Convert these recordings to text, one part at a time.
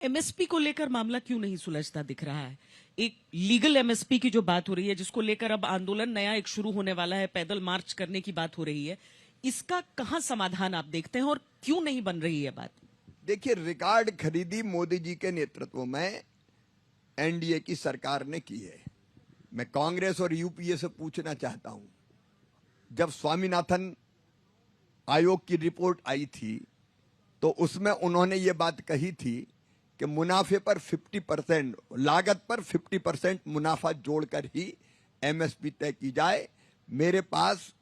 MSP को लेकर मामला क्यों नहीं सुलझता दिख रहा है? एक लीगल एमएसपी की जो बात हो रही है, जिसको लेकर अब आंदोलन नया एक शुरू होने वाला है, पैदल मार्च करने की बात हो रही है, इसका कहां समाधान आप देखते हैं और क्यों नहीं बन रही है बात? देखिए, रिकॉर्ड खरीदी मोदी जी के नेतृत्व में एनडीए की सरकार ने की है। मैं कांग्रेस और यूपीए से पूछना चाहता हूं, जब स्वामीनाथन आयोग की रिपोर्ट आई थी तो उसमें उन्होंने ये बात कही थी कि मुनाफे पर 50%, लागत पर 50% मुनाफा जोड़कर ही एमएसपी तय की जाए। मेरे पास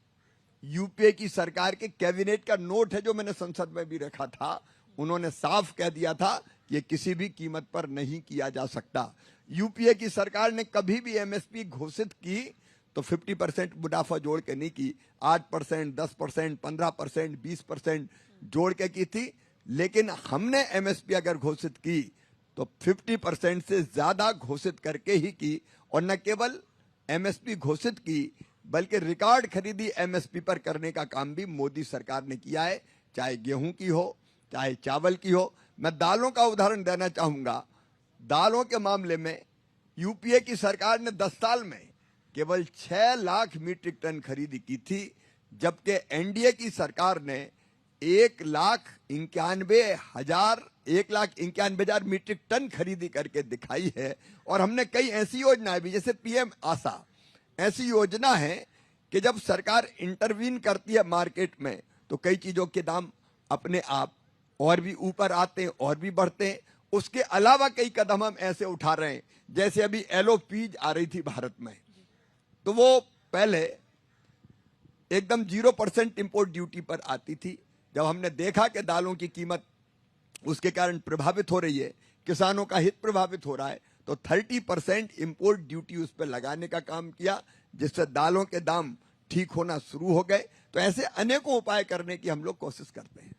यूपीए की सरकार के कैबिनेट का नोट है जो मैंने संसद में भी रखा था। उन्होंने साफ कह दिया था कि ये किसी भी कीमत पर नहीं किया जा सकता। यूपीए की सरकार ने कभी भी एमएसपी घोषित की तो 50% मुनाफा जोड़ के नहीं की, 8%, 10%, 15%, 20% जोड़ के की थी। लेकिन हमने एमएसपी अगर घोषित की तो 50% से ज्यादा घोषित करके ही की, और न केवल एमएसपी घोषित की बल्कि रिकॉर्ड खरीदी एमएसपी पर करने का काम भी मोदी सरकार ने किया है, चाहे गेहूं की हो चाहे चावल की हो। मैं दालों का उदाहरण देना चाहूंगा। दालों के मामले में यूपीए की सरकार ने 10 साल में केवल 6 लाख मीट्रिक टन खरीदी की थी, जबकि एनडीए की सरकार ने 1,91,000 मीट्रिक टन खरीदी करके दिखाई है। और हमने कई ऐसी योजनाएं भी, जैसे पीएम आशा, ऐसी योजना है कि जब सरकार इंटरवीन करती है मार्केट में तो कई चीजों के दाम अपने आप और भी ऊपर आते हैं और भी बढ़ते हैं। उसके अलावा कई कदम हम ऐसे उठा रहे हैं, जैसे अभी एलओपीज आ रही थी भारत में, तो वो पहले एकदम 0% इंपोर्ट ड्यूटी पर आती थी। जब हमने देखा कि दालों की कीमत उसके कारण प्रभावित हो रही है, किसानों का हित प्रभावित हो रहा है, तो 30% इंपोर्ट ड्यूटी उस पर लगाने का काम किया, जिससे दालों के दाम ठीक होना शुरू हो गए। तो ऐसे अनेकों उपाय करने की हम लोग कोशिश करते हैं।